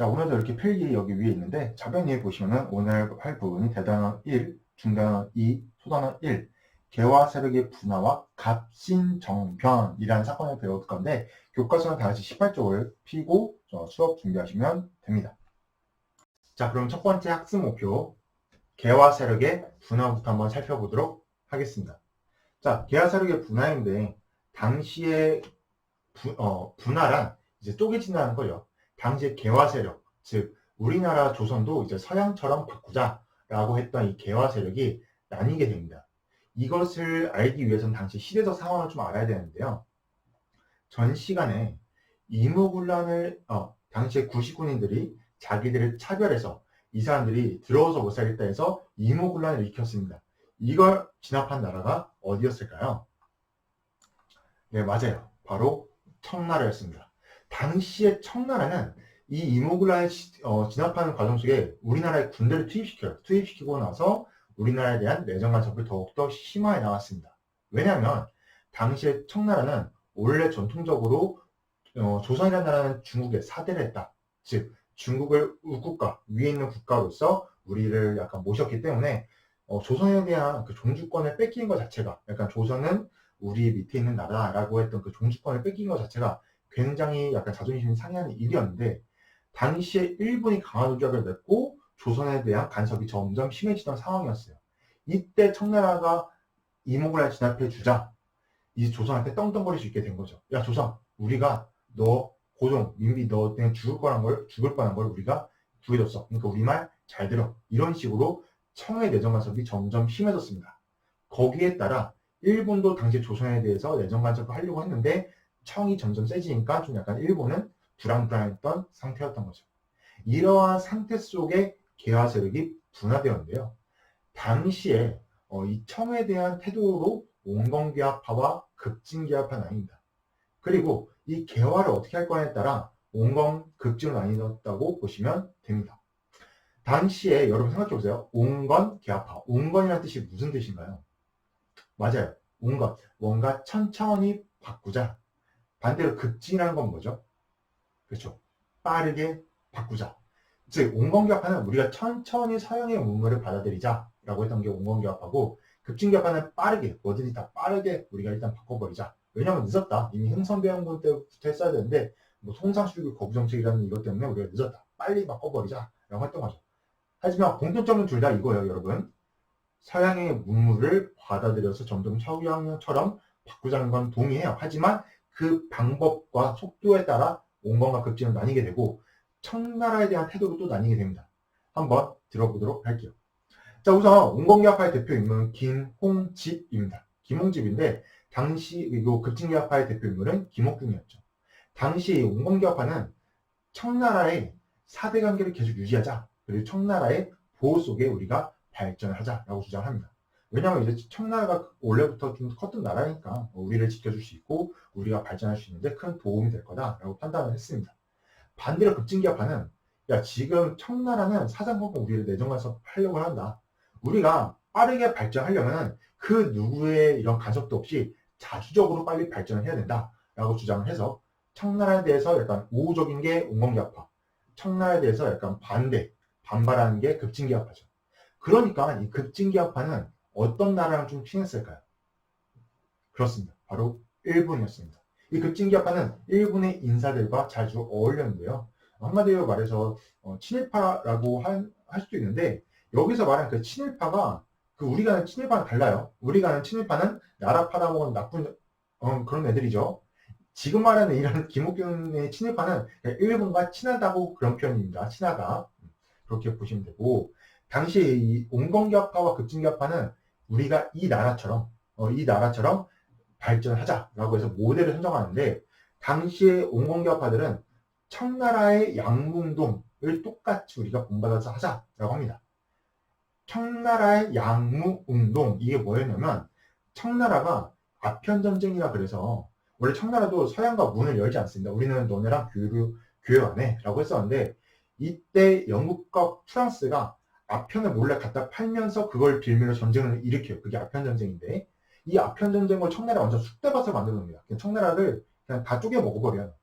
자, 오늘도 이렇게 필기 여기 위에 있는데 좌변위에 보시면은 오늘 할 부분이 대단원 1, 중단원 2, 소단원 1, 개와 세력의 분화와 갑신정변이라는 사건을 배울 건데 교과서는 다 같이 18쪽을 피고 수업 준비하시면 됩니다. 자, 그럼 첫 번째 학습 목표 개와 세력의 분화부터 한번 살펴보도록 하겠습니다. 자, 개와 세력의 분화인데 당시의 분화란 이제 쪼개진다는 거죠. 당시의 개화 세력, 즉 우리나라 조선도 이제 서양처럼 바꾸자라고 했던 이 개화 세력이 나뉘게 됩니다. 이것을 알기 위해서는 당시 시대적 상황을 좀 알아야 되는데요. 전 시간에 이모군란을 당시의 구시군인들이 자기들을 차별해서 이 사람들이 들어와서 못 살겠다 해서 이모군란을 일으켰습니다. 이걸 진압한 나라가 어디였을까요? 네, 맞아요. 바로 청나라였습니다. 당시의 청나라는 이 이모군란을 진압하는 과정 속에 우리나라의 군대를 투입시켜요. 투입시키고 나서 우리나라에 대한 내정 간섭을 더욱더 심화해 나갔습니다. 왜냐하면 당시의 청나라는 원래 전통적으로 조선이라는 나라는 중국에 사대를 했다. 즉 중국을 우국가, 위에 있는 국가로서 우리를 약간 모셨기 때문에 조선에 대한 그 종주권을 뺏긴 것 자체가 약간 조선은 우리 밑에 있는 나라라고 했던 그 종주권을 뺏긴 것 자체가 굉장히 약간 자존심이 상하는 일이었는데 당시에 일본이 강한 우격을 맺고 조선에 대한 간섭이 점점 심해지던 상황이었어요. 이때 청나라가 이모군란을 진압해 주자 이 조선한테 떵떵거릴 수 있게 된 거죠. 야 조선, 우리가 너 고종, 민비 너 그냥 죽을 뻔한 걸 우리가 구해줬어. 그러니까 우리 말 잘 들어. 이런 식으로 청의 내정 간섭이 점점 심해졌습니다. 거기에 따라 일본도 당시 조선에 대해서 내정 간섭을 하려고 했는데 청이 점점 세지니까 좀 약간 일본은 불안불안했던 상태였던 거죠. 이러한 상태 속에 개화 세력이 분화되었는데요. 당시에 이 청에 대한 태도로 온건개화파와 급진개화파 나뉩니다. 그리고 이 개화를 어떻게 할 거냐에 따라 온건, 급진으로 나뉘었다고 보시면 됩니다. 당시에 여러분 생각해보세요. 온건, 개화파. 온건이라는 뜻이 무슨 뜻인가요? 맞아요. 온건. 뭔가 천천히 바꾸자. 반대로 급진이라는 건 뭐죠? 그렇죠. 빠르게 바꾸자. 즉 온건개화파는 우리가 천천히 서양의 문물을 받아들이자라고 했던 게 온건개화파고 급진개화파는 빠르게 뭐든지 다 빠르게 우리가 일단 바꿔버리자. 왜냐하면 늦었다. 이미 흥선대원군 때부터 했어야 되는데 뭐 통상수교 거부정책이라는 이것 때문에 우리가 늦었다. 빨리 바꿔버리자라고 했던 거죠. 하지만 공통점은 둘 다 이거예요, 여러분. 서양의 문물을 받아들여서 점점 서양처럼 바꾸자는 건 동의해요. 하지만 그 방법과 속도에 따라 온건과 급진은 나뉘게 되고 청나라에 대한 태도도 또 나뉘게 됩니다. 한번 들어보도록 할게요. 자, 우선 온건개화파의 대표 인물은 김홍집입니다. 김홍집인데 당시 이 급진개화파의 대표 인물은 김옥균이었죠. 당시 온건개화파는 청나라의 사대 관계를 계속 유지하자. 그리고 청나라의 보호 속에 우리가 발전을 하자라고 주장을 합니다. 왜냐하면 이제 청나라가 원래부터 좀 컸던 나라니까 우리를 지켜줄 수 있고 우리가 발전할 수 있는데 큰 도움이 될 거다라고 판단을 했습니다. 반대로 급진개화파는 야 지금 청나라는 사상법은 우리를 내정간섭 하려고 한다. 우리가 빠르게 발전하려면 그 누구의 이런 간섭도 없이 자주적으로 빨리 발전을 해야 된다라고 주장을 해서 청나라에 대해서 약간 우호적인 게 온건개화파, 청나라에 대해서 약간 반발하는 게 급진개화파죠. 그러니까 이 급진개화파는 어떤 나라랑 좀 친했을까요? 그렇습니다. 바로 일본이었습니다. 이 급진개화파는 일본의 인사들과 자주 어울렸는데요. 한마디로 말해서 친일파라고 할 수도 있는데 여기서 말하는 그 친일파가 우리가 하는 친일파는 달라요. 우리가 하는 친일파는 나라파라고 하는 나쁜 그런 애들이죠. 지금 말하는 이런 김옥균의 친일파는 일본과 친하다고 그런 표현입니다. 친하다. 그렇게 보시면 되고 당시 이 온건개화파와 급진개화파는 우리가 이 나라처럼 발전하자라고 해서 모델을 선정하는데 당시의 온건개화파들은 청나라의 양무운동을 똑같이 우리가 본받아서 하자라고 합니다. 청나라의 양무운동 이게 뭐였냐면 청나라가 아편전쟁이라 그래서 원래 청나라도 서양과 문을 열지 않습니다. 우리는 너네랑 교류 안 해 라고 했었는데 이때 영국과 프랑스가 아편을 몰래 갖다 팔면서 그걸 빌미로 전쟁을 일으켜요. 그게 아편전쟁인데 이 아편전쟁을 청나라가 완전 쑥대밭을 만들어놓습니다. 청나라를 그냥 다 쪼개 먹어버려요.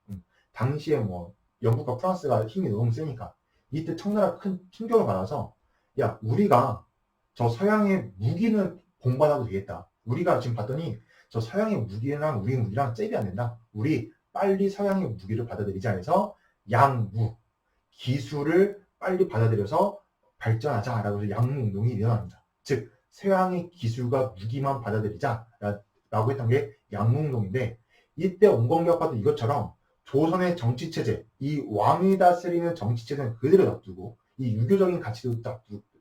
당시에 뭐 영국과 프랑스가 힘이 너무 세니까 이때 청나라가 큰 충격을 받아서 야, 우리가 저 서양의 무기는 본받아도 되겠다. 우리가 지금 봤더니 저 서양의 무기랑 우리 무기랑 잽이 안 된다. 우리 빨리 서양의 무기를 받아들이자 해서 양무, 기술을 빨리 받아들여서 발전하자라고 해서 양무운동이 일어납니다. 즉 서양의 기술과 무기만 받아들이자라고 했던 게 양무운동인데 이때 온건격파도 이것처럼 조선의 정치체제, 이 왕이 다스리는 정치체제는 그대로 놔두고 이 유교적인 가치도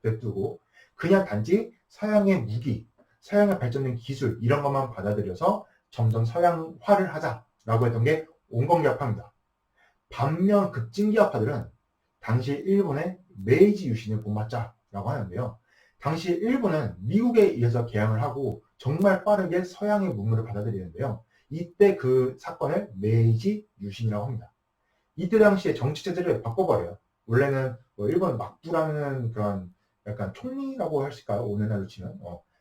냅두고 그냥 단지 서양의 무기, 서양의 발전된 기술 이런 것만 받아들여서 점점 서양화를 하자라고 했던 게 온건격파입니다. 반면 급진기화파들은 당시 일본의 메이지 유신을 본받자라고 하는데요. 당시 일본은 미국에 의해서 개항을 하고 정말 빠르게 서양의 문물을 받아들이는데요. 이때 그 사건을 메이지 유신이라고 합니다. 이때 당시에 정치체제를 바꿔버려요. 원래는 뭐 일본 막부라는 그런 약간 총리라고 하실까요? 오늘날로 치면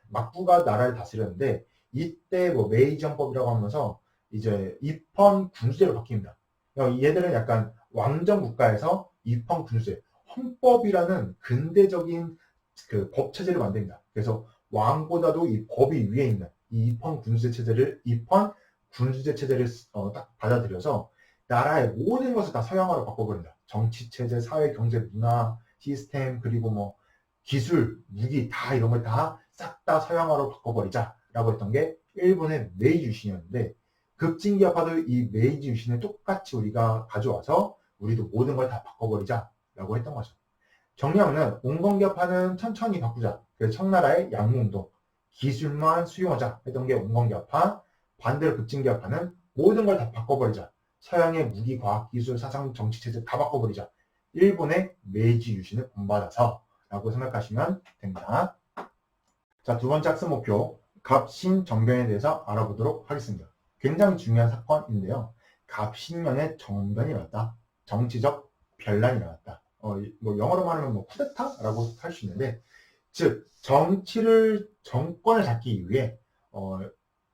막부가 나라를 다스렸는데 이때 뭐 메이지 헌법이라고 하면서 이제 입헌 군주제로 바뀝니다. 얘들은 약간 왕정 국가에서 입헌 군주제, 헌법이라는 근대적인 그 법 체제를 만듭니다. 그래서 왕보다도 이 법이 위에 있는 이 입헌 군주제 체제를 딱 받아들여서 나라의 모든 것을 다 서양화로 바꿔버린다. 정치 체제, 사회, 경제, 문화, 시스템, 그리고 뭐 기술, 무기 다 이런 걸 다 싹 다 서양화로 바꿔버리자라고 했던 게 일본의 메이지 유신이었는데 급진기화파도 이 메이지 유신을 똑같이 우리가 가져와서 우리도 모든 걸 다 바꿔버리자라고 했던 거죠. 정리하면 온건기화파는 천천히 바꾸자. 그래서 청나라의 양무운동, 기술만 수용하자 했던 게 온건기화파. 반대로 급진기화파는 모든 걸 다 바꿔버리자. 서양의 무기, 과학, 기술, 사상, 정치, 체제 다 바꿔버리자. 일본의 메이지 유신을 본받아서 라고 생각하시면 됩니다. 자, 두 번째 학습 목표, 갑신정변에 대해서 알아보도록 하겠습니다. 굉장히 중요한 사건인데요. 갑신년에 정변이 일어났다. 정치적 변란이 일어났다. 뭐 영어로 말하면 뭐 쿠데타라고 할 수 있는데, 즉 정권을 잡기 위해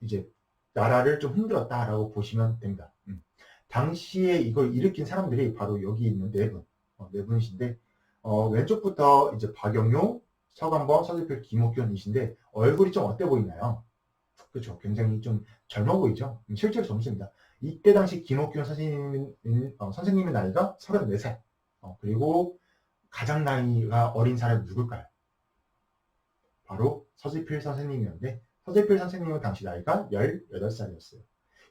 이제 나라를 좀 흔들었다라고 보시면 됩니다. 당시에 이걸 일으킨 사람들이 바로 여기 있는 네 분이신데, 왼쪽부터 이제 박영효, 서간범, 서지필, 김옥균이신데 얼굴이 좀 어때 보이나요? 그렇죠. 굉장히 좀 젊어 보이죠? 실제로 젊습니다. 이때 당시 김옥균 선생님의 나이가 34살. 그리고 가장 나이가 어린 사람이 누굴까요? 바로 서지필 선생님이었는데 서지필 선생님은 당시 나이가 18살이었어요.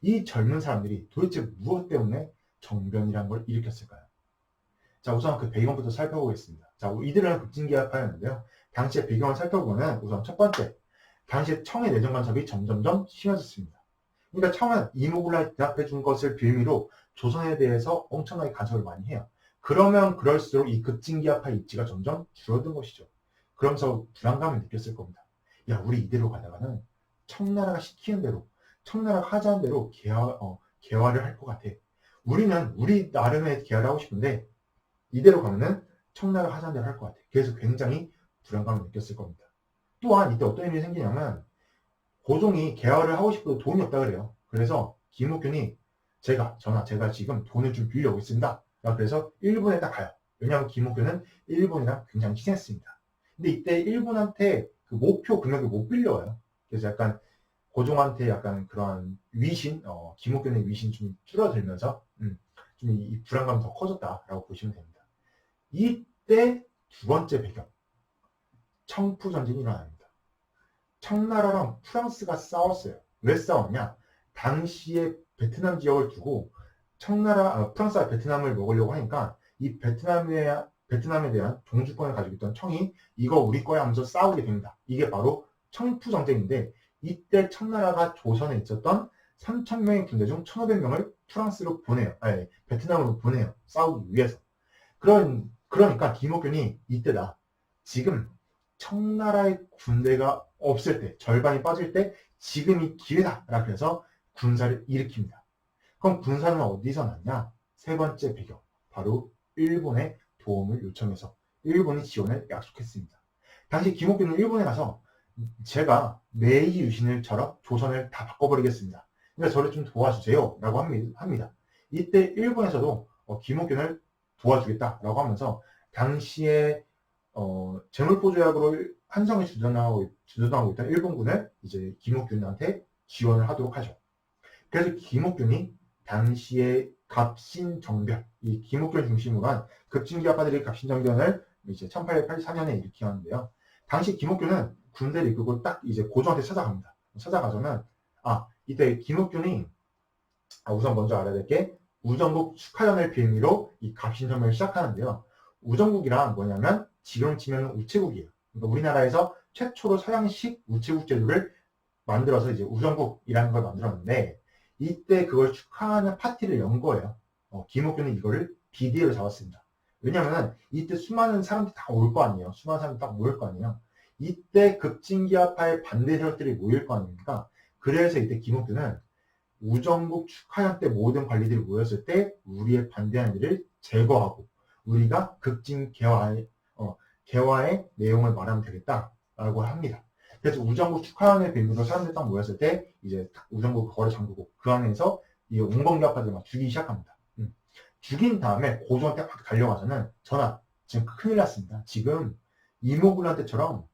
이 젊은 사람들이 도대체 무엇 때문에 정변이라는 걸 일으켰을까요? 자, 우선 그 배경부터 살펴보겠습니다. 자, 이들은 급진기화파였는데요. 당시의 배경을 살펴보면 우선 첫 번째, 당시에 청의 내정 간섭이 점점점 심해졌습니다. 그러니까 청은 이모군란에 대답해 준 것을 빌미로 조선에 대해서 엄청나게 간섭을 많이 해요. 그러면 그럴수록 이 급진기화파 입지가 점점 줄어든 것이죠. 그러면서 불안감을 느꼈을 겁니다. 야, 우리 이대로 가다가는 청나라가 시키는 대로, 청나라가 하자는 대로 개화를 할 것 같아. 우리는 우리 나름의 개화를 하고 싶은데 이대로 가면은 청나라가 하자는 대로 할 것 같아. 그래서 굉장히 불안감을 느꼈을 겁니다. 또한 이때 어떤 일이 생기냐면 고종이 개화를 하고 싶어도 돈이 없다 그래요. 그래서 김옥균이 제가 지금 돈을 좀 빌려오고 있습니다. 그래서 일본에 딱 가요. 왜냐하면 김옥균은 일본이랑 굉장히 친했습니다. 근데 이때 일본한테 그 목표 금액을 못 빌려와요. 그래서 약간 고종한테 약간 그런 위신, 김옥균의 위신 좀 줄어들면서 좀 이 불안감이 더 커졌다라고 보시면 됩니다. 이때 두 번째 배경, 청푸전쟁이 일어납니다. 청나라랑 프랑스가 싸웠어요. 왜 싸웠냐? 당시에 베트남 지역을 두고 프랑스가 베트남을 먹으려고 하니까 이 베트남에 대한 종주권을 가지고 있던 청이 이거 우리 거야 하면서 싸우게 됩니다. 이게 바로 청푸전쟁인데 이때 청나라가 조선에 있었던 3,000명의 군대 중 1,500명을 프랑스로 보내요. 베트남으로 보내요. 싸우기 위해서. 그러니까 김옥균이 이때다. 지금 청나라의 군대가 없을 때, 절반이 빠질 때 지금이 기회다. 라고 해서 군사를 일으킵니다. 그럼 군사는 어디서 났냐? 세 번째 배경. 바로 일본의 도움을 요청해서 일본이 지원을 약속했습니다. 당시 김옥균은 일본에 가서 제가 메이지 유신을처럼 조선을 다 바꿔버리겠습니다. 그러니까 저를 좀 도와주세요. 라고 합니다. 이때 일본에서도 김옥균을 도와주겠다라고 하면서 당시에 재물보조약으로 한성이 주둔하고 있던 일본군을 이제 김옥균한테 지원을 하도록 하죠. 그래서 김옥균이 당시에 갑신정변, 이 김옥균을 중심으로 한 급진기아파들의 갑신정변을 이제 1884년에 일으키는데요. 당시 김옥균은 군대를 이끌고 딱 이제 고조한테 찾아갑니다. 찾아가서는 이때 김옥균이 우선 먼저 알아야 될 게 우정국 축하연을 빌미로 이 갑신정변을 시작하는데요. 우정국이란 뭐냐면 지금 치면 우체국이에요. 그러니까 우리나라에서 최초로 서양식 우체국 제도를 만들어서 이제 우정국이라는 걸 만들었는데 이때 그걸 축하하는 파티를 연 거예요. 김옥균은 이거를 비디오로 잡았습니다. 왜냐면은 이때 수많은 사람들이 다 올 거 아니에요. 수많은 사람들이 딱 모일 거 아니에요. 이때 급진기아파의 반대 세력들이 모일 거 아닙니까? 그래서 이때 김옥균은 우정국 축하연 때 모든 관리들이 모였을 때 우리의 반대하는 일을 제거하고 우리가 급진 개화의 내용을 말하면 되겠다라고 합니다. 그래서 우정국 축하연의 빌미로 사람들이 딱 모였을 때 이제 우정국 거를 잠그고 그 안에서 이 온건기아파들을 막 죽이기 시작합니다. 죽인 다음에 고조한테 막 달려가서는 전하 지금 큰일 났습니다. 지금 이모군란 때처럼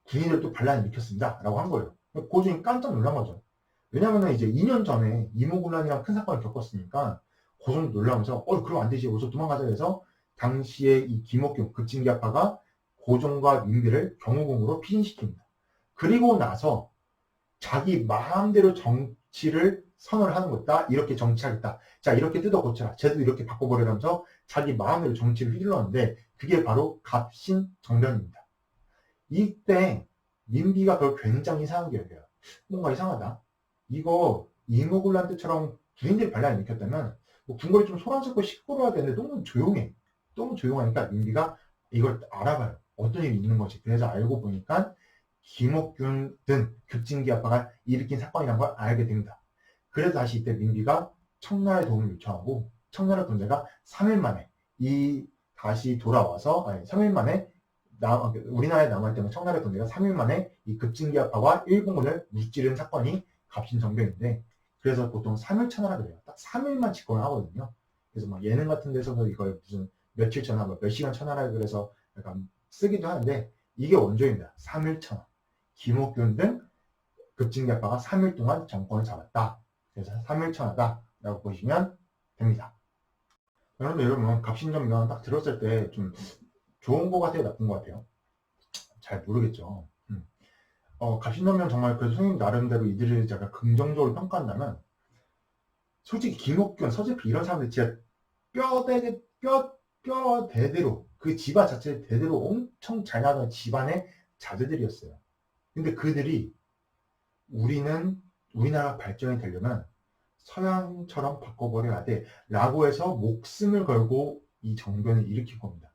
군인들도 반란을 일으켰습니다. 라고 한 거예요. 고조는 깜짝 놀란 거죠. 왜냐면은 이제 2년 전에 이모군란이랑 큰 사건을 겪었으니까 고조는 놀라면서 그러면 안 되지. 어디서 도망가자 해서 당시에 이 김옥균 급진기아파가 고종과 민비를 경호궁으로 피신시킵니다. 그리고 나서 자기 마음대로 정치를 선언을 하는 거다. 이렇게 정치하겠다. 자, 이렇게 뜯어 고쳐라. 제도 이렇게 바꿔버리라면서 자기 마음대로 정치를 휘둘렀는데 그게 바로 갑신정변입니다. 이때 민비가 그걸 굉장히 이상하게 여겨요. 뭔가 이상하다. 이거 이모군란 때처럼 군인들이 반란을 일으켰다면 궁궐이 좀 소란스럽고 시끄러워야 되는데 너무 조용해. 너무 조용하니까 민비가 이걸 알아봐요. 어떤 일이 있는 거지. 그래서 알고 보니까 김옥균 등 급진기아파가 일으킨 사건이라는 걸 알게 됩니다. 그래서 다시 이때 민비가 청나라의 도움을 요청하고 청나라 군대가 3일 만에 다시 돌아와서 3일 만에 우리나라에 남아있던 청나라 군대가 3일 만에 이 급진기아파와 일본군을 무찌른 사건이 갑신정변인데 그래서 보통 3일 천하라 그래요. 딱 3일만 집권을 하거든요. 그래서 막 예능 같은 데서도 이걸 무슨 며칠 천하, 몇 시간 천하라 그래서 약간 쓰기도 하는데 이게 원조입니다. 3일 천하. 김옥균 등 급진기아파가 3일 동안 정권을 잡았다. 그래서 3일 천하다라고 보시면 됩니다. 그런데 여러분 갑신정변 딱 들었을 때 좀 좋은 거 같아요, 나쁜 거 같아요? 잘 모르겠죠. 갑신정변 정말 그래도 선생님 나름대로 이들을 제가 긍정적으로 평가한다면 솔직히 김옥균, 서재필 이런 사람들 진짜 뼈대대로 그 집안 자체 대대로 엄청 잘 나가는 집안의 자제들이었어요. 근데 그들이 우리나라 발전이 되려면 서양처럼 바꿔버려야 돼 라고 해서 목숨을 걸고 이 정변을 일으킬 겁니다.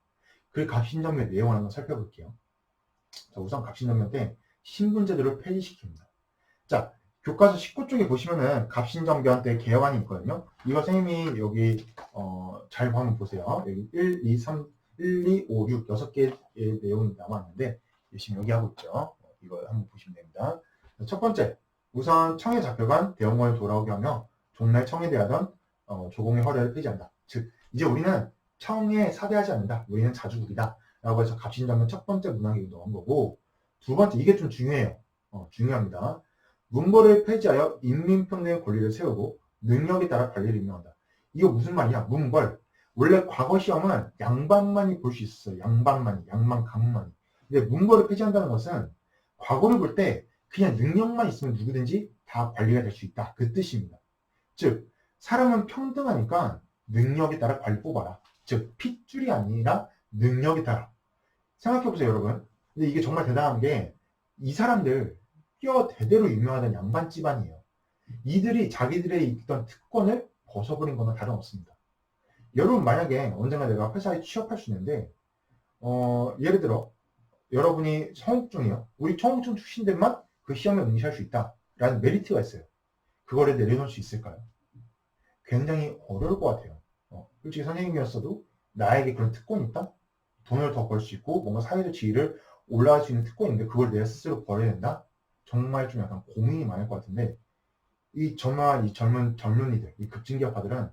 그 갑신정변 내용을 한번 살펴볼게요. 자, 우선 갑신정변 때 신분제도를 폐지시킵니다. 자, 교과서 19쪽에 보시면은 갑신정변 때 개헌이 있거든요. 이거 선생님이 여기 잘 한번 보세요. 여기 1, 2, 3, 1, 2, 5, 6, 6개의 내용이 남았는데 열심히 여기 하고 있죠. 이거 한번 보시면 됩니다. 첫 번째, 우선 청에 잡혀간 대원군을 돌아오게 하며 종래 청에 대하던 조공의 허례를 폐지한다. 즉 이제 우리는 청에 사대하지 않는다. 우리는 자주국이다. 라고 해서 갑신정변 첫 번째 문항에 넣은 거고 두 번째, 이게 좀 중요해요. 중요합니다. 문벌을 폐지하여 인민평등의 권리를 세우고 능력에 따라 관리를 임명한다. 이거 무슨 말이야? 문벌. 원래 과거 시험은 양반만이 볼 수 있었어요. 양반, 강만이. 근데 문벌을 폐지한다는 것은 과거를 볼 때 그냥 능력만 있으면 누구든지 다 관리가 될 수 있다. 그 뜻입니다. 즉, 사람은 평등하니까 능력에 따라 관리 뽑아라. 즉, 핏줄이 아니라 능력에 따라. 생각해보세요, 여러분. 근데 이게 정말 대단한 게 이 사람들 뼈 대대로 유명하던 양반 집안이에요. 이들이 자기들의 있던 특권을 벗어버린 거나 다름없습니다. 여러분 만약에 언젠가 내가 회사에 취업할 수 있는데 예를 들어 여러분이 청국중이요. 우리 청국중 출신들만 그 시험에 응시할 수 있다라는 메리트가 있어요. 그거를 내려놓을 수 있을까요? 굉장히 어려울 것 같아요. 솔직히 선생님이었어도 나에게 그런 특권이 있다? 돈을 더 벌 수 있고 뭔가 사회적 지위를 올라갈 수 있는 특권인데 그걸 내가 스스로 버려야 된다? 정말 좀 약간 고민이 많을 것 같은데 정말 이 젊은이들, 이 급진기아파들은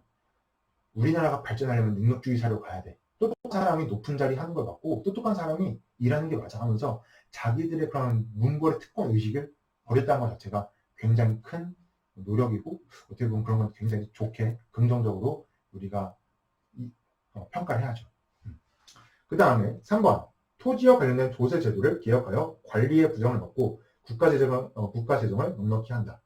우리나라가 발전하려면 능력주의 사회로 가야 돼. 똑똑한 사람이 높은 자리 하는 걸 맞고 똑똑한 사람이 일하는 게 맞아 하면서 자기들의 그런 문벌의 특권 의식을 버렸다는 것 자체가 굉장히 큰 노력이고 어떻게 보면 그런 건 굉장히 좋게 긍정적으로 우리가 평가를 해야죠. 그 다음에 3번 토지와 관련된 조세 제도를 개혁하여 관리의 부담을 받고 국가 재정을 넉넉히 한다.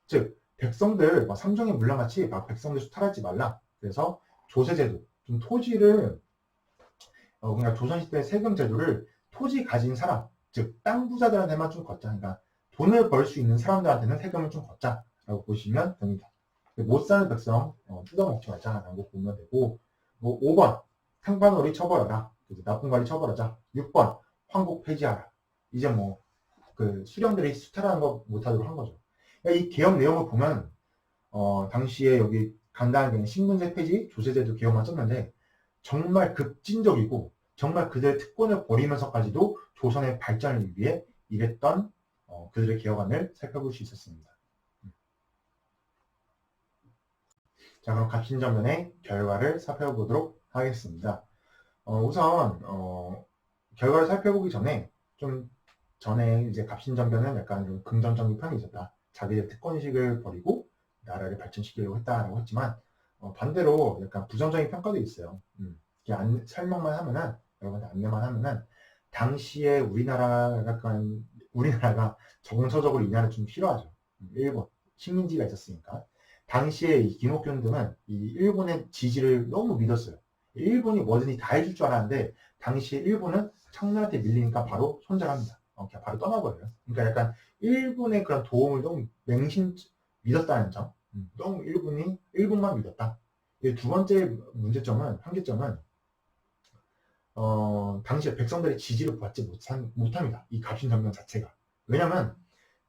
즉 백성들 삼성의 물량같이 막 백성들 수탈하지 말라. 그래서 조세 제도, 좀 토지를 그러니까 조선시대 세금 제도를 토지 가진 사람, 즉 땅 부자들한테만 좀 걷자. 그러니까 돈을 벌 수 있는 사람들한테는 세금을 좀 걷자라고 보시면 됩니다. 못 사는 백성 뜯어먹지 말자라고 보면 되고, 5번 상반오리 처벌하라. 나쁜 관리 처벌하자. 6번 황국 폐지하라. 이제 그 수령들이 수탈하는 거 못하도록 한 거죠. 이 개혁 내용을 보면 당시에 여기 간단하게 신분제 폐지, 조세제도 개혁만 썼는데 정말 급진적이고 정말 그들의 특권을 버리면서까지도 조선의 발전을 위해 일했던 그들의 개혁안을 살펴볼 수 있었습니다. 자, 그럼 갑신정변의 결과를 살펴보도록 하겠습니다. 우선 결과를 살펴보기 전에 전에 이제 갑신정변은 약간 좀 긍정적인 편이 있었다. 자기의 특권의식을 버리고 나라를 발전시키려고 했다라고 했지만 반대로 약간 부정적인 평가도 있어요. 설명만 하면은 여러분한테 안내만 하면은 당시에 우리나라가 정서적으로 이 나라를 좀 싫어하죠. 일본 식민지가 있었으니까 당시에 이 김옥균 등은 이 일본의 지지를 너무 믿었어요. 일본이 뭐든지 다 해줄 줄 알았는데 당시에 일본은 청나라한테 밀리니까 바로 손절합니다. 그냥 바로 떠나버려요. 그러니까 약간 일본의 그런 도움을 너무 믿었다는 점. 너무 일본만 믿었다. 두 번째 한계점은 당시에 백성들의 지지를 받지 못합니다. 이 갑신정변 자체가. 왜냐면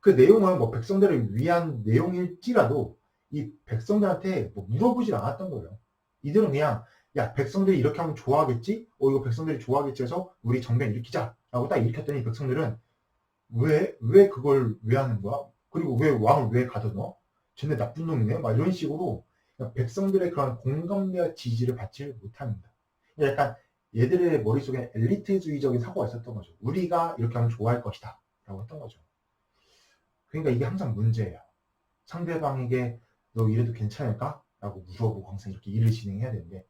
그 내용은 백성들을 위한 내용일지라도 이 백성들한테 물어보질 않았던 거예요. 이들은 그냥 야 백성들이 이렇게 하면 좋아하겠지? 이거 백성들이 좋아하겠지 해서 우리 정변 일으키자 라고 딱 일으켰더니 백성들은 왜 그걸 왜 하는 거야? 그리고 왜 왕을 왜 가둬넣어? 쟤네 나쁜 놈이네? 막 이런 식으로 백성들의 그런 공감대와 지지를 받지 못합니다. 약간 얘들의 머릿속에 엘리트주의적인 사고가 있었던 거죠. 우리가 이렇게 하면 좋아할 것이다 라고 했던 거죠. 그러니까 이게 항상 문제예요. 상대방에게 너 이래도 괜찮을까? 라고 물어보고 항상 이렇게 일을 진행해야 되는데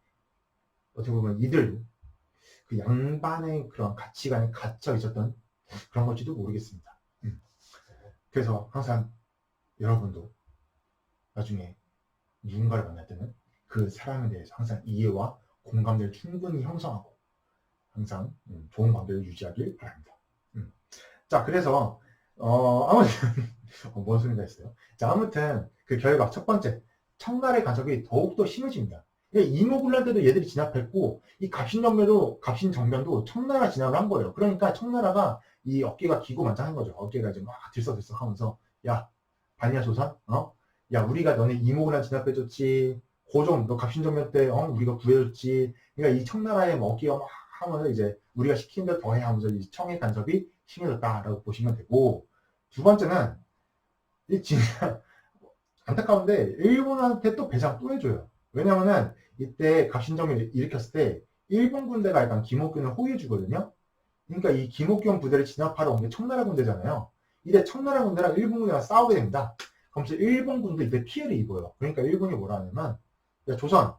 어떻게 보면 이들도 그 양반의 그런 가치관에 갇혀 있었던 그런 건지도 모르겠습니다. 그래서 항상 여러분도 나중에 누군가를 만날 때는 그 사람에 대해서 항상 이해와 공감대를 충분히 형성하고 항상 좋은 관계를 유지하길 바랍니다. 자, 그래서 아무튼 뭔 소리가 있어요. 자, 아무튼 그 결과 첫 번째 청나라의 간섭이 더욱더 심해집니다. 이모군란 때도 얘들이 진압했고 이 갑신정변도 청나라 진압을 한 거예요. 그러니까 청나라가 이 어깨가 기고만장한 거죠. 어깨가 이제 막 들썩들썩 하면서 야 반야 조선 야 우리가 너네 이모군란 진압해줬지. 고종 너 갑신정변 때 우리가 구해줬지. 그러니까 이 청나라의 어깨가 막 하면서 이제 우리가 시킨 대로 더해 하면서 이 청의 간섭이 심해졌다라고 보시면 되고, 두 번째는 이 진짜 안타까운데 일본한테 또 배상 또 해줘요. 왜냐면은 이때 갑신정변을 일으켰을 때 일본 군대가 약간 김옥균을 호위해주거든요. 그러니까 이 김옥균 부대를 진압하러 온 게 청나라 군대잖아요. 이때 청나라 군대랑 일본 군대가 싸우게 됩니다. 그러면서 일본 군도 이때 피해를 입어요. 그러니까 일본이 뭐라 하냐면 야 조선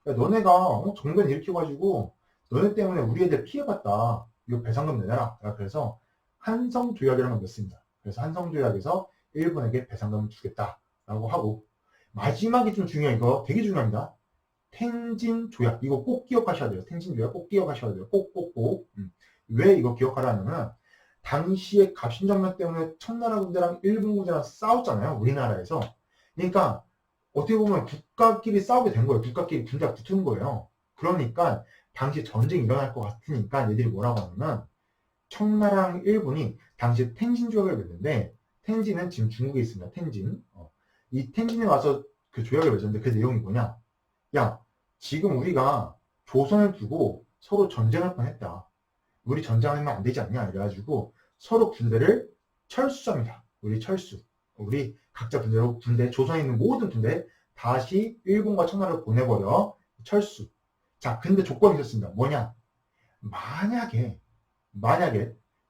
야 너네가 정변 일으켜가지고 너네 때문에 우리 애들 피해봤다. 이거 배상금 내놔라. 그래서 한성조약이라는 걸 맺습니다. 그래서 한성조약에서 일본에게 배상금을 주겠다라고 하고, 마지막이 좀 중요해요. 이거 되게 중요합니다. 텐진조약. 이거 꼭 기억하셔야 돼요. 텐진조약 꼭 기억하셔야 돼요. 꼭. 왜 이거 기억하라 하냐면 당시에 갑신정변 때문에 청나라 군대랑 일본 군대랑 싸웠잖아요. 우리나라에서. 그러니까 어떻게 보면 국가끼리 싸우게 된 거예요. 국가끼리 군대가 붙은 거예요. 그러니까 당시 전쟁이 일어날 것 같으니까 얘들이 뭐라고 하냐면 청나라랑 일본이 당시 텐진조약을 맺는데, 텐진은 지금 중국에 있습니다. 텐진. 이 텐진에 와서 그 조약을 맺었는데 그 내용이 뭐냐? 야, 지금 우리가 조선을 두고 서로 전쟁할 뻔했다. 우리 전쟁하면 안 되지 않냐? 이래가지고 서로 군대를 철수합니다. 우리 철수. 우리 각자 군대, 조선에 있는 모든 군대 다시 일본과 청나라를 보내버려. 철수. 자, 근데 조건이 있었습니다. 뭐냐? 만약에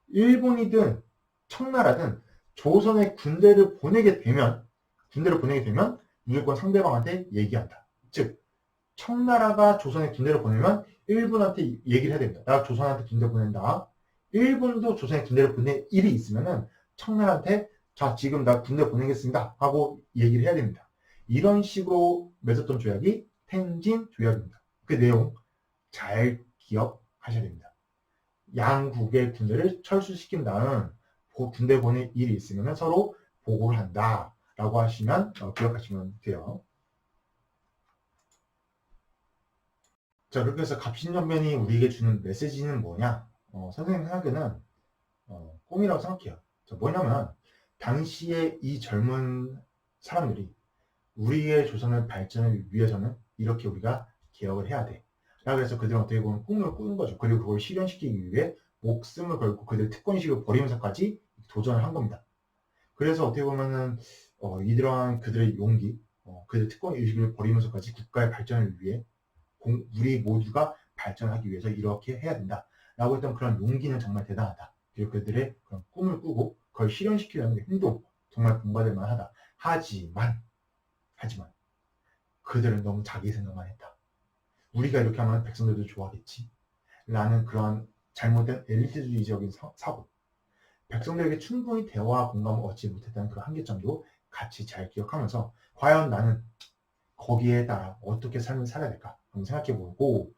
일본이든 청나라든 조선에 군대를 보내게 되면 무조건 상대방한테 얘기한다. 즉 청나라가 조선에 군대를 보내면 일본한테 얘기를 해야 됩니다. 나 조선한테 군대 보낸다. 일본도 조선에 군대를 보낼 일이 있으면은 청나라한테 자 지금 나 군대 보내겠습니다 하고 얘기를 해야 됩니다. 이런 식으로 맺었던 조약이 텐진 조약입니다. 그 내용 잘 기억하셔야 됩니다. 양국의 군대를 철수시킨 다음 군대 보낼 일이 있으면 서로 보고를 한다 라고 하시면 기억하시면 돼요. 자, 그렇게 해서 갑신전변이 우리에게 주는 메시지는 뭐냐? 선생님 생각에는 꿈이라고 생각해요. 자, 뭐냐면 당시에 이 젊은 사람들이 우리의 조선의 발전을 위해서는 이렇게 우리가 개혁을 해야 돼. 그래서 그들은 어떻게 보면 꿈을 꾸는 거죠. 그리고 그걸 실현시키기 위해 목숨을 걸고 그들 특권의식을 버리면서까지 도전을 한 겁니다. 그래서 어떻게 보면은 이러한 그들의 용기, 그들의 특권의식을 버리면서까지 국가의 발전을 위해 우리 모두가 발전하기 위해서 이렇게 해야 된다. 라고 했던 그런 용기는 정말 대단하다. 그리고 그들의 그런 꿈을 꾸고 그걸 실현시키려는 행동 정말 본받을 만하다. 하지만 그들은 너무 자기 생각만 했다. 우리가 이렇게 하면 백성들도 좋아하겠지. 라는 그런 잘못된 엘리트주의적인 사고. 백성들에게 충분히 대화와 공감을 얻지 못했다는 그런 한계점도 같이 잘 기억하면서 과연 나는 거기에 따라 어떻게 삶을 살아야 될까 한번 생각해보고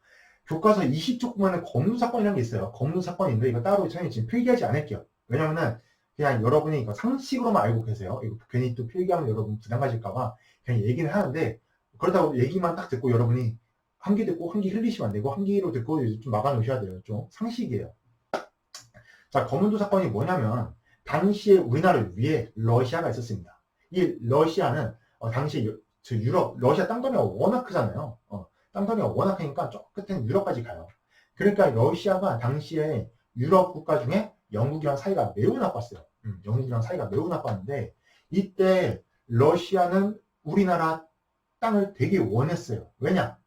교과서 20쪽 보면 검문사건이라는 게 있어요. 검문사건인데 이거 따로 저희 지금 필기하지 않을게요. 왜냐면은 그냥 여러분이 이거 상식으로만 알고 계세요. 이거 괜히 또 필기하면 여러분 부담 가질까봐 그냥 얘기는 하는데 그렇다고 얘기만 딱 듣고 여러분이 한 귀 듣고 한 귀 흘리시면 안 되고 한 귀로 듣고 좀 막아 놓으셔야 돼요. 좀 상식이에요. 자, 검문도 사건이 뭐냐면 당시에 우리나라를 위해 러시아가 있었습니다. 이 러시아는 당시에 유럽, 러시아 땅덩이가 워낙 크잖아요. 땅덩이가 워낙 크니까 저 끝에는 유럽까지 가요. 그러니까 러시아가 당시에 유럽 국가 중에 영국이랑 사이가 매우 나빴어요. 영국이랑 사이가 매우 나빴는데 이때 러시아는 우리나라 땅을 되게 원했어요. 왜냐?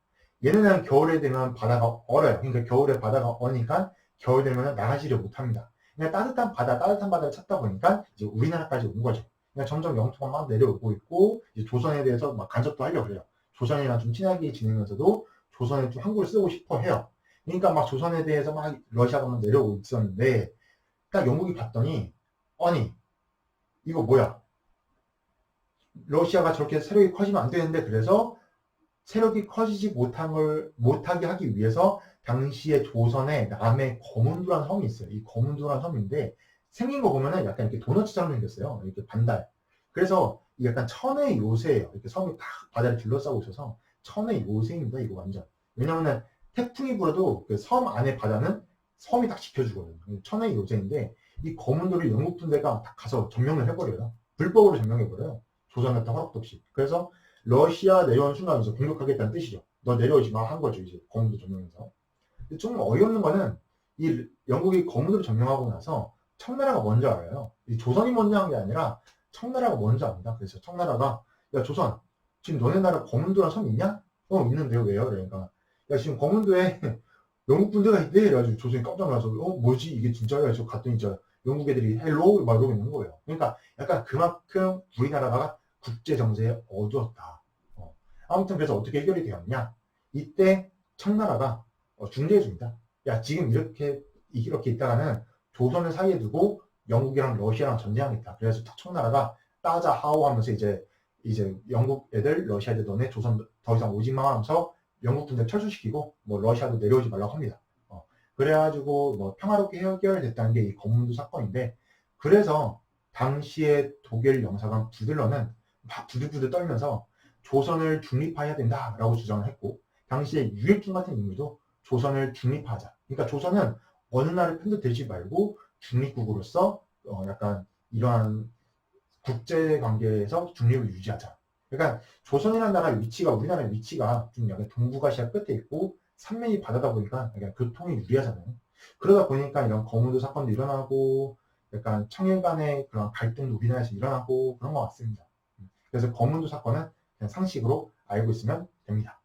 얘네는 겨울에 되면 바다가 얼어요. 그러니까 겨울에 바다가 얼으니까 겨울 되면 나가지를 못합니다. 그냥 따뜻한 바다를 찾다 보니까 이제 우리나라까지 온 거죠. 그러니까 점점 영토가 막 내려오고 있고 이제 조선에 대해서 막 간섭도 하려고 그래요. 조선이랑 좀 친하게 지내면서도 조선에 좀 한국을 쓰고 싶어 해요. 그러니까 막 조선에 대해서 막 러시아가 막 내려오고 있었는데 딱 영국이 봤더니 아니 이거 뭐야? 러시아가 저렇게 세력이 커지면 안 되는데 그래서 세력이 커지지 못하게 하기 위해서 당시에 조선에 남해 거문두라는 섬이 있어요. 이 거문두라는 섬인데 생긴 거 보면은 약간 이렇게 도너츠처럼 생겼어요. 이렇게 반달. 그래서 약간 천의 요새예요. 이렇게 섬이 딱 바다를 둘러싸고 있어서 천의 요새입니다. 이거 완전. 왜냐면은 태풍이 불어도 그 섬 안에 바다는 섬이 딱 지켜주거든요. 천의 요새인데 이 거문도를 영국 군대가 딱 가서 점령을 해버려요. 불법으로 점령해버려요. 조선 같은 허락도 없이. 그래서 러시아 내려오는 순간 이제 공격하겠다는 뜻이죠. 너 내려오지 마 한 거죠. 이제 거문도 점령해서. 좀 어이없는 거는 이 영국이 거문도를 점령하고 나서 청나라가 먼저 알아요. 이 조선이 먼저 한 게 아니라 청나라가 먼저 압니다. 그래서 청나라가 야 조선 지금 너네 나라 거문도라는 섬 있냐? 있는데요. 왜요? 그러니까 야 지금 거문도에 영국 군대가 있대. 그래가지고 조선이 깜짝 놀라서 뭐지 이게 진짜야? 그래서 갔더니 이제 영국 애들이 헬로우 막 이러고 있는 거예요. 그러니까 약간 그만큼 우리나라가 국제 정세에 어두웠다. 아무튼 그래서 어떻게 해결이 되었냐? 이때 청나라가 중재해줍니다. 야 지금 이렇게 있다가는 조선을 사이에 두고 영국이랑 러시아랑 전쟁하겠다. 그래서 청나라가 따자 하오 하면서 이제 영국 애들, 러시아 애들 너네 조선 더 이상 오지 마 하면서 영국 군대 철수시키고 뭐 러시아도 내려오지 말라고 합니다. 그래가지고 뭐 평화롭게 해결됐다는 게 이 거문도 사건인데 그래서 당시에 독일 영사관 부들러는 막 부들부들 떨면서 조선을 중립화해야 된다라고 주장을 했고 당시에 유일준 같은 인물도 조선을 중립화하자. 그러니까 조선은 어느 나라를 편들대지 말고 중립국으로서 약간 이러한 국제관계에서 중립을 유지하자. 그러니까 조선이라는 나라의 위치가 우리나라의 위치가 좀 약간 동북아시아 끝에 있고 삼면이 바다다 보니까 약간 교통이 유리하잖아요. 그러다 보니까 이런 거문도 사건도 일어나고 약간 청일 간의 그런 갈등도 우리나라에서 일어나고 그런 것 같습니다. 그래서 거문도 사건은 그냥 상식으로 알고 있으면 됩니다.